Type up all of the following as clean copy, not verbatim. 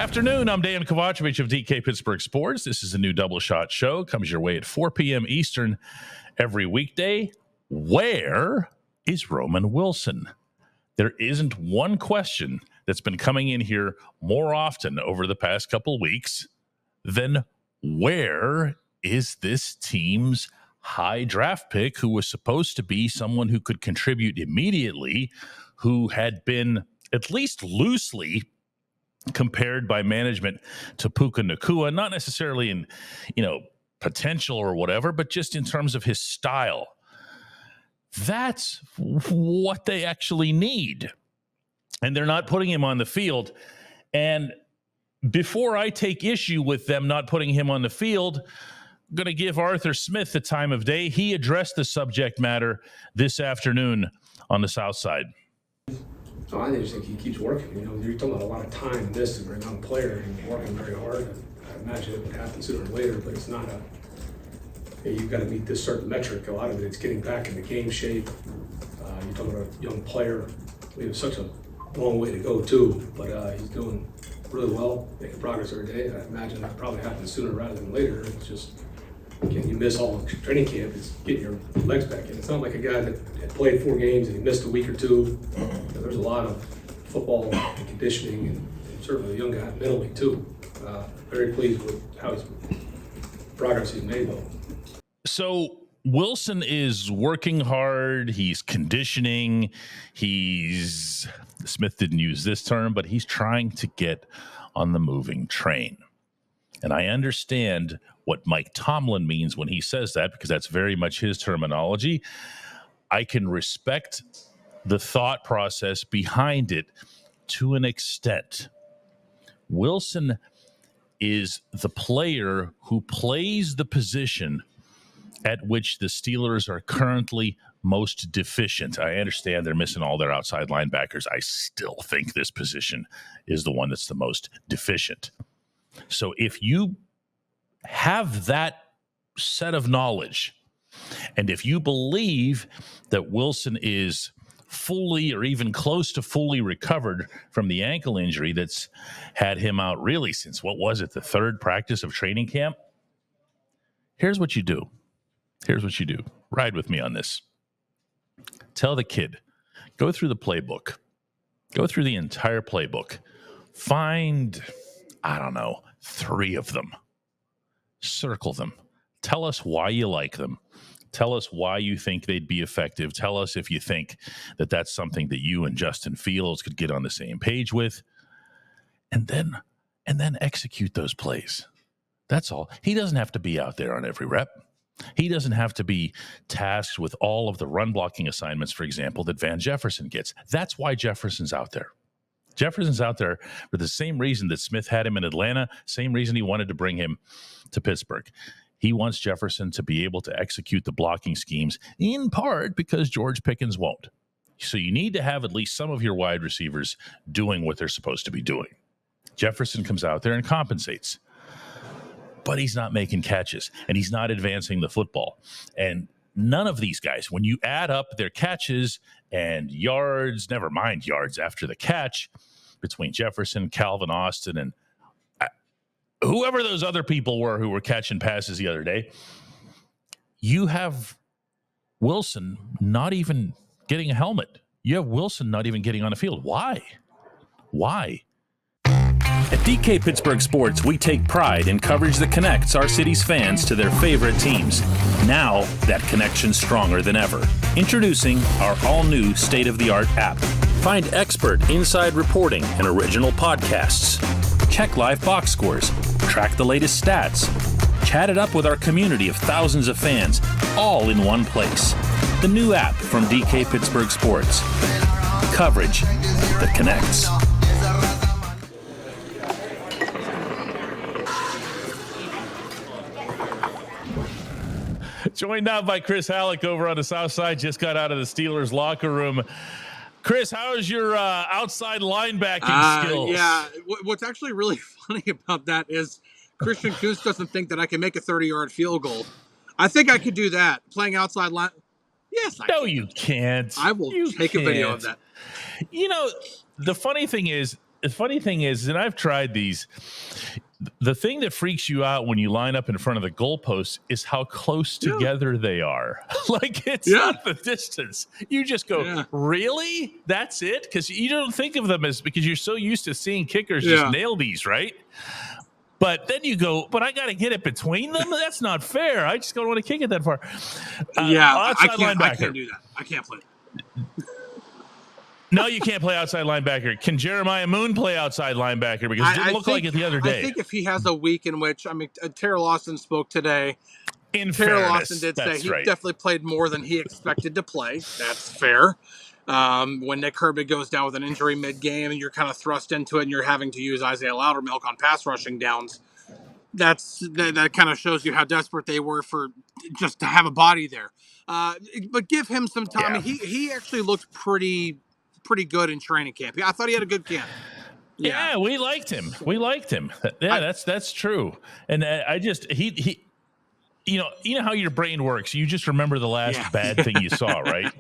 Afternoon, I'm Dejan Kovacevic of DK Pittsburgh Sports. This is a new double shot show. Comes your way at 4 p.m. Eastern every weekday. Where is Roman Wilson? There isn't one question that's been coming in here more often over the past couple weeks than where is this team's high draft pick who was supposed to be someone who could contribute immediately, who had been at least loosely compared by management to Puka Nacua, not necessarily in, potential or whatever, but just in terms of his style. That's what they actually need. And they're not putting him on the field. And before I take issue with them not putting him on the field, I'm going to give Arthur Smith the time of day. He addressed the subject matter this afternoon on the South Side. So I just think he keeps working. You're talking about a lot of time in this for a young player and working very hard. I imagine it would happen sooner or later, but it's not you've got to meet this certain metric. A lot of it's getting back into game shape. You're talking about a young player. We have such a long way to go too, but he's doing really well, making progress every day. I imagine that probably happens sooner rather than later. It's just, can you miss all training camp? It's getting your legs back in. It's not like a guy that had played 4 games and he missed a week or two. There's a lot of football and conditioning, and certainly the young guy mentally too. Very pleased with how his progress he's made though. So Wilson is working hard. He's conditioning. Smith didn't use this term, but he's trying to get on the moving train. And I understand what Mike Tomlin means when he says that, because that's very much his terminology. I can respect the thought process behind it to an extent. Wilson is the player who plays the position at which the Steelers are currently most deficient. I understand they're missing all their outside linebackers. I still think this position is the one that's the most deficient. So if you have that set of knowledge, and if you believe that Wilson is fully or even close to fully recovered from the ankle injury that's had him out really since, what was it, the 3rd practice of training camp? Here's what you do. Ride with me on this. Tell the kid, go through the playbook. Go through the entire playbook. Find, 3 of them. Circle them. Tell us why you like them. Tell us why you think they'd be effective. Tell us if you think that that's something that you and Justin Fields could get on the same page with. And then execute those plays. That's all. He doesn't have to be out there on every rep. He doesn't have to be tasked with all of the run blocking assignments, for example, that Van Jefferson gets. That's why Jefferson's out there. Jefferson's out there for the same reason that Smith had him in Atlanta, same reason he wanted to bring him to Pittsburgh. He wants Jefferson to be able to execute the blocking schemes, in part because George Pickens won't. So you need to have at least some of your wide receivers doing what they're supposed to be doing. Jefferson comes out there and compensates. But he's not making catches, and he's not advancing the football. And none of these guys, when you add up their catches and yards, never mind yards after the catch, between Jefferson, Calvin Austin, and whoever those other people were who were catching passes the other day, you have Wilson not even getting a helmet. You have Wilson not even getting on the field. Why? At DK Pittsburgh Sports, we take pride in coverage that connects our city's fans to their favorite teams. Now, that connection's stronger than ever. Introducing our all-new state-of-the-art app. Find expert inside reporting and original podcasts. Check live box scores. Track the latest stats. Chat it up with our community of thousands of fans, all in one place. The new app from DK Pittsburgh Sports. Coverage that connects. Joined now by Chris Halleck over on the South Side. Just got out of the Steelers locker room. Chris, how's your outside linebacking skills? Yeah, what's actually really funny about that is Christian Kuntz doesn't think that I can make a 30-yard field goal. I think I could do that, playing outside line. Yes, I can. No, you can't. I will take a video of that. The funny thing is, the funny thing is, and I've tried these, the thing that freaks you out when you line up in front of the goalpost is how close together they are. Like, it's not the distance. You just go, really? That's it? Because you don't think of them as, because you're so used to seeing kickers just nail these, right? But then you go, but I got to get it between them? That's not fair. I just don't want to kick it that far. I can't do that. I can't play. No, you can't play outside linebacker. Can Jeremiah Moon play outside linebacker? Because it didn't look like it the other day. I think if he has a week in which, I mean, Tara Lawson spoke today. Tara Lawson did say he definitely played more than he expected to play. That's fair. When Nick Herbig goes down with an injury mid-game and you're kind of thrust into it and you're having to use Isaiah Loudermilk on pass rushing downs, that kind of shows you how desperate they were for just to have a body there. But give him some time. Yeah. He actually looked pretty good in training camp. I thought he had a good camp. Yeah, we liked him. Yeah, that's true. And I just he you know how your brain works. You just remember the last bad thing you saw, right?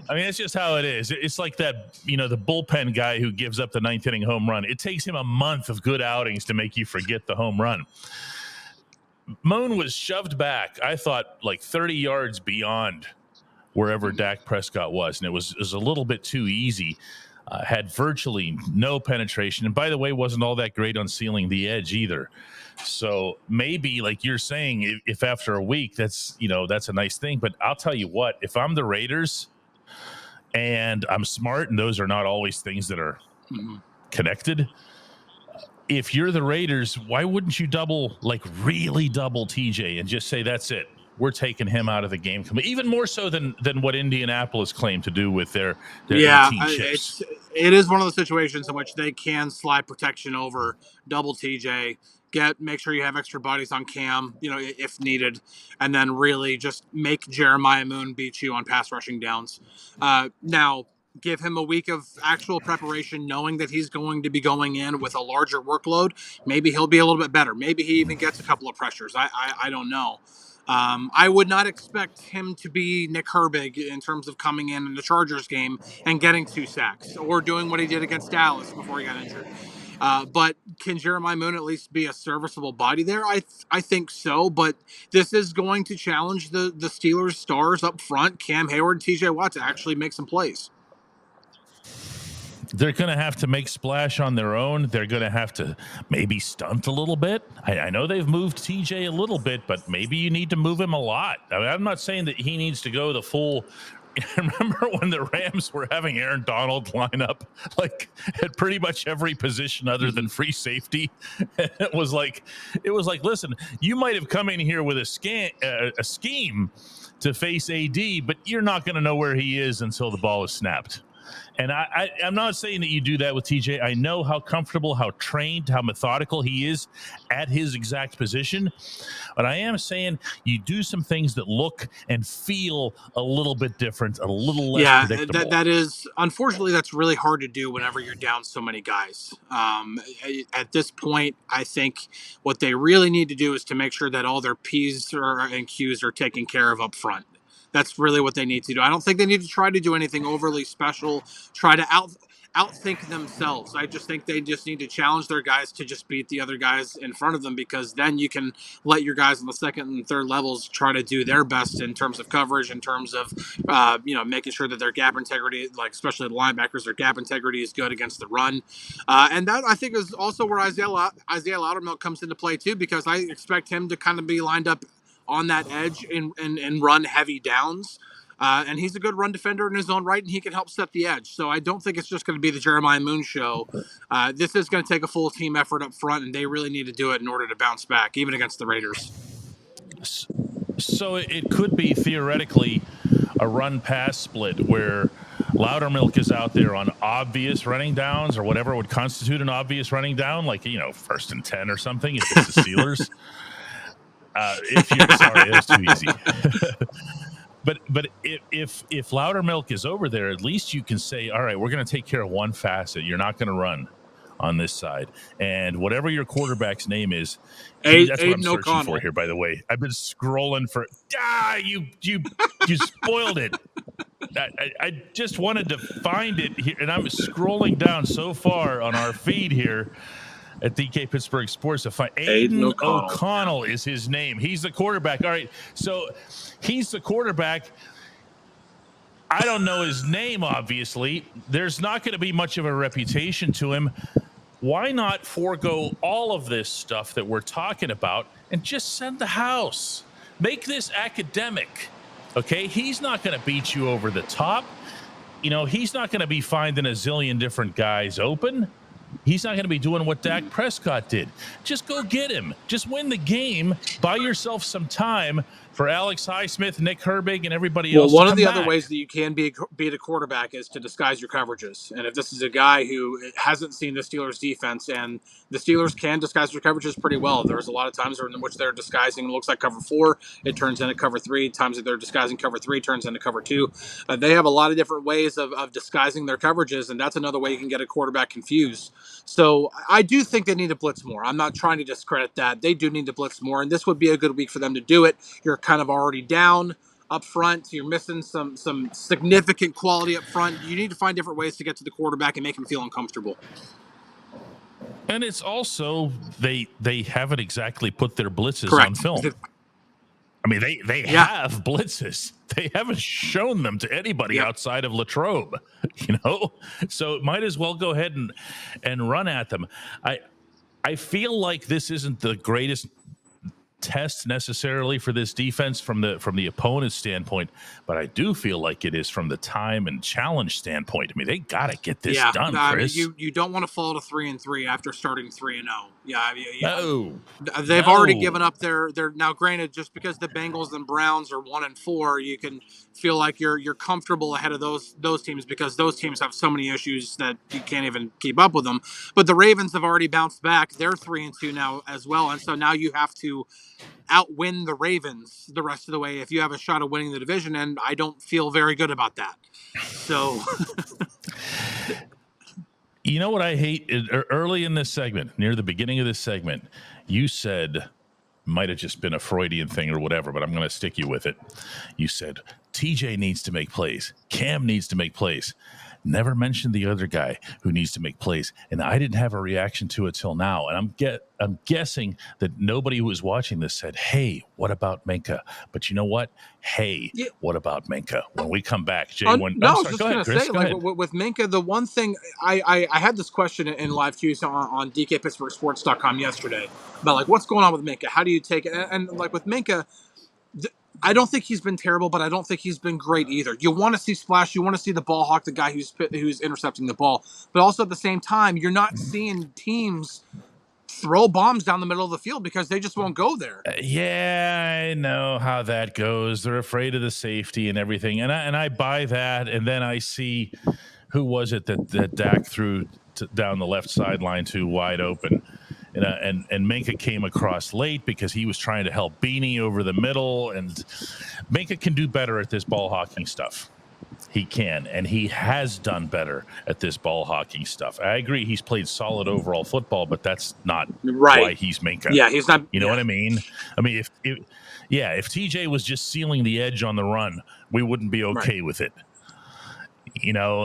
I mean, it's just how it is. It's like that, the bullpen guy who gives up the ninth inning home run. It takes him a month of good outings to make you forget the home run. Moan was shoved back, I thought, like 30 yards beyond wherever Dak Prescott was, and it was a little bit too easy. Had virtually no penetration, and by the way, wasn't all that great on sealing the edge either. So maybe, like you're saying, if after a week, that's a nice thing. But I'll tell you what, if I'm the Raiders and I'm smart, and those are not always things that are connected. If you're the Raiders, why wouldn't you really double TJ and just say, that's it? We're taking him out of the game. Even more so than what Indianapolis claimed to do with their 18 chips. It is one of the situations in which they can slide protection over, double TJ, make sure you have extra bodies on Cam, if needed, and then really just make Jeremiah Moon beat you on pass rushing downs. Now, give him a week of actual preparation, knowing that he's going to be going in with a larger workload. Maybe he'll be a little bit better. Maybe he even gets a couple of pressures. I don't know. I would not expect him to be Nick Herbig in terms of coming in the Chargers game and getting 2 sacks or doing what he did against Dallas before he got injured. But can Jeremiah Moon at least be a serviceable body there? I think so, but this is going to challenge the Steelers' stars up front, Cam Hayward and TJ Watt, to actually make some plays. They're going to have to make splash on their own. They're going to have to maybe stunt a little bit. I know they've moved TJ a little bit, but maybe you need to move him a lot. I mean, I'm not saying that he needs to go the full. Remember when the Rams were having Aaron Donald line up like at pretty much every position other than free safety? It was like, listen, you might have come in here with a scheme to face AD, but you're not going to know where he is until the ball is snapped. And I'm not saying that you do that with TJ. I know how comfortable, how trained, how methodical he is at his exact position. But I am saying you do some things that look and feel a little bit different, a little less predictable. That is, unfortunately, that's really hard to do whenever you're down so many guys. At this point, I think what they really need to do is to make sure that all their P's and Q's are taken care of up front. That's really what they need to do. I don't think they need to try to do anything overly special, try to outthink themselves. I just think they just need to challenge their guys to just beat the other guys in front of them, because then you can let your guys on the second and third levels try to do their best in terms of coverage, in terms of making sure that their gap integrity, like especially the linebackers, their gap integrity is good against the run. And that, I think, is also where Isaiah Loudermilk comes into play too, because I expect him to kind of be lined up on that edge and run heavy downs. And he's a good run defender in his own right, and he can help set the edge. So I don't think it's just going to be the Jeremiah Moon show. This is going to take a full team effort up front, and they really need to do it in order to bounce back, even against the Raiders. So it could be theoretically a run-pass split where Loudermilk is out there on obvious running downs or whatever would constitute an obvious running down, like, 1st and 10 or something if it's the Steelers. Sorry, that was too easy. But if Loudermilk is over there, at least you can say, all right, we're going to take care of one facet. You're not going to run on this side, and whatever your quarterback's name is, that's what I'm searching for here. By the way, I've been scrolling for. You spoiled it. I just wanted to find it here, and I'm scrolling down so far on our feed here at DK Pittsburgh Sports to find Aiden O'Connell is his name. He's the quarterback. All right, so he's the quarterback. I don't know his name, obviously. There's not going to be much of a reputation to him. Why not forego all of this stuff that we're talking about and just send the house? Make this academic, okay? He's not going to beat you over the top. He's not going to be finding a zillion different guys open. He's not going to be doing what Dak Prescott did. Just go get him. Just win the game. Buy yourself some time for Alex Highsmith, Nick Herbig, and everybody else. Well, one of the other ways that you can beat a quarterback is to disguise your coverages. And if this is a guy who hasn't seen the Steelers defense, and the Steelers can disguise their coverages pretty well. There's a lot of times in which they're disguising, it looks like cover 4, it turns into cover 3. Times that they're disguising cover 3, turns into cover 2. They have a lot of different ways of disguising their coverages, and that's another way you can get a quarterback confused. So I do think they need to blitz more. I'm not trying to discredit that. They do need to blitz more, and this would be a good week for them to do it. You're kind of already down up front. You're missing some significant quality up front. You need to find different ways to get to the quarterback and make him feel uncomfortable. And it's also they haven't exactly put their blitzes on film. I mean, they have blitzes. They haven't shown them to anybody outside of Latrobe, So it might as well go ahead and run at them. I feel like this isn't the greatest test necessarily for this defense from the opponent's standpoint, but I do feel like it is from the time and challenge standpoint. I mean, they got to get this done, Chris. You don't want to fall to 3-3 after starting 3-0. No, they've already given up their. Now, granted, just because the Bengals and Browns are 1-4, you can feel like you're comfortable ahead of those teams because those teams have so many issues that you can't even keep up with them. But the Ravens have already bounced back; they're 3-2 now as well, and so now you have to outwin the Ravens the rest of the way if you have a shot of winning the division, and I don't feel very good about that. So you know what I hate? Early in this segment, near the beginning of this segment, you said, might have just been a Freudian thing or whatever, but I'm going to stick you with it. You said TJ needs to make plays. Cam needs to make plays. Never mentioned the other guy who needs to make plays, and I didn't have a reaction to it till now. And I'm guessing that nobody who was watching this said, "Hey, what about Minkah?" But you know what? Hey, what about Minkah? When we come back, Jay. I was just going to say, with Minkah, the one thing I had this question in live Q's on DKPittsburghSports.com yesterday about what's going on with Minkah? How do you take it? And with Minkah. I don't think he's been terrible, but I don't think he's been great either. You want to see splash. You want to see the ball hawk, the guy who's intercepting the ball. But also at the same time, you're not seeing teams throw bombs down the middle of the field because they just won't go there. I know how that goes. They're afraid of the safety and everything. And I buy that. And then I see, who was it that Dak threw down the left sideline to wide open? And Minkah came across late because he was trying to help Beanie over the middle. And Minkah can do better at this ball hawking stuff. He can, and he has done better at this ball hawking stuff. I agree he's played solid overall football, but that's not why he's Minkah. Yeah, he's not. You know what I mean? I mean, if TJ was just sealing the edge on the run, we wouldn't be okay with it.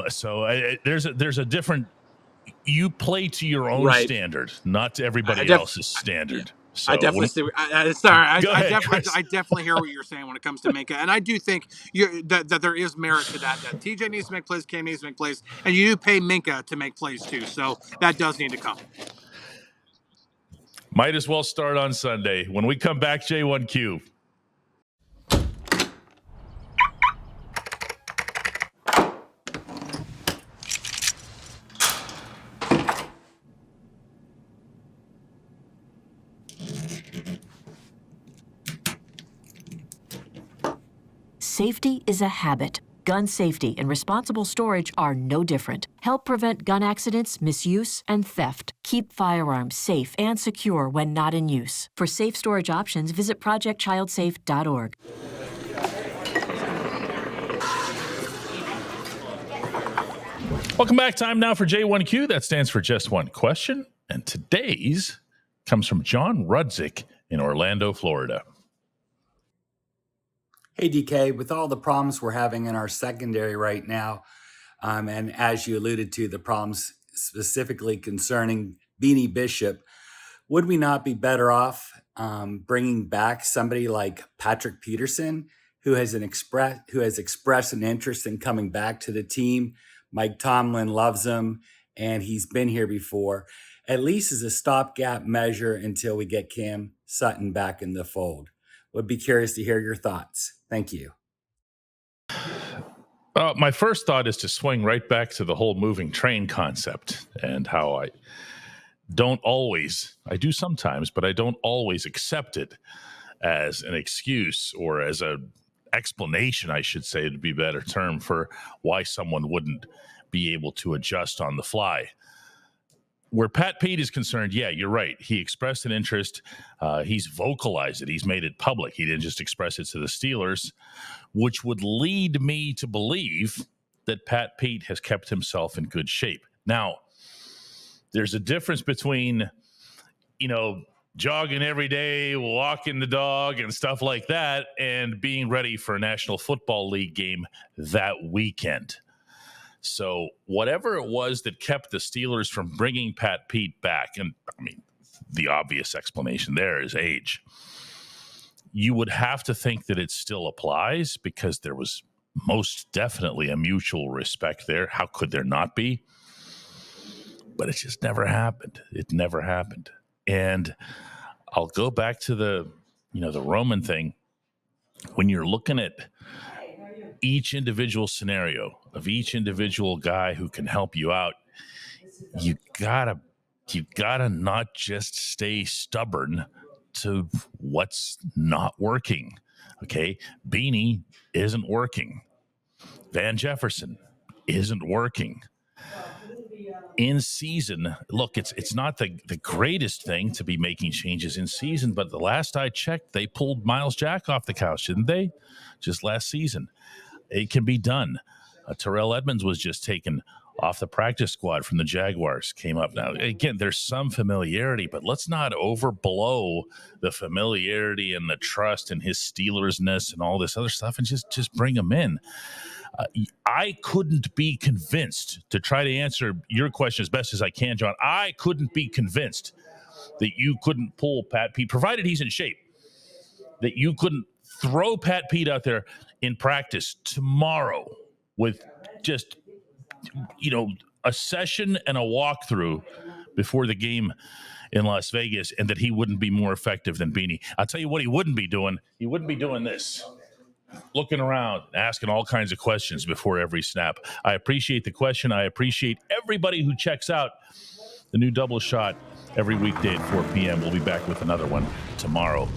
So there's a different. You play to your own standard, not to everybody else's standard. So I definitely see. I definitely hear what you're saying when it comes to Minkah, and I do think that there is merit to that. That TJ needs to make plays, Cam needs to make plays, and you do pay Minkah to make plays too. So that does need to come. Might as well start on Sunday. When we come back, J1Q. Safety is a habit. Gun safety and responsible storage are no different. Help prevent gun accidents, misuse, and theft. Keep firearms safe and secure when not in use. For safe storage options, visit projectchildsafe.org. Welcome back. Time now for J1Q. That stands for Just One Question. And today's comes from John Rudzik in Orlando, Florida. Hey, DK, with all the problems we're having in our secondary right now, and as you alluded to, the problems specifically concerning Beanie Bishop, would we not be better off bringing back somebody like Patrick Peterson, who has expressed an interest in coming back to the team? Mike Tomlin loves him, and he's been here before. At least as a stopgap measure until we get Cam Sutton back in the fold. Would be curious to hear your thoughts. Thank you. My first thought is to swing right back to the whole moving train concept and how I do sometimes, but I don't always accept it as an excuse or as an explanation, I should say, to be a better term, for why someone wouldn't be able to adjust on the fly. Where Pat Pete is concerned, yeah, you're right. He expressed an interest. He's vocalized it. He's made it public. He didn't just express it to the Steelers, which would lead me to believe that Pat Pete has kept himself in good shape. Now, there's a difference between, jogging every day, walking the dog and stuff like that, and being ready for a National Football League game that weekend. So whatever it was that kept the Steelers from bringing Pat Pete back, and I mean, the obvious explanation there is age. You would have to think that it still applies because there was most definitely a mutual respect there. How could there not be? But it just never happened. It never happened. And I'll go back to the Roman thing. When you're looking at each individual scenario of each individual guy who can help you out, you gotta not just stay stubborn to what's not working. Okay, Beanie isn't working. Van Jefferson isn't working. In season, look, it's not the greatest thing to be making changes in season, but the last I checked, they pulled Miles Jack off the couch, didn't they? Just last season. It can be done. Terrell Edmonds was just taken off the practice squad from the Jaguars, came up. Now, again, there's some familiarity, but let's not overblow the familiarity and the trust and his Steelers-ness and all this other stuff and just bring him in. I couldn't be convinced, to try to answer your question as best as I can, John, I couldn't be convinced that you couldn't pull Pat Pete, provided he's in shape, that you couldn't throw Pat Pete out there in practice tomorrow with just, a session and a walkthrough before the game in Las Vegas, and that he wouldn't be more effective than Beanie. I'll tell you what he wouldn't be doing. He wouldn't be doing this. Looking around, asking all kinds of questions before every snap. I appreciate the question. I appreciate everybody who checks out the new Double Shot every weekday at 4 p.m. We'll be back with another one tomorrow.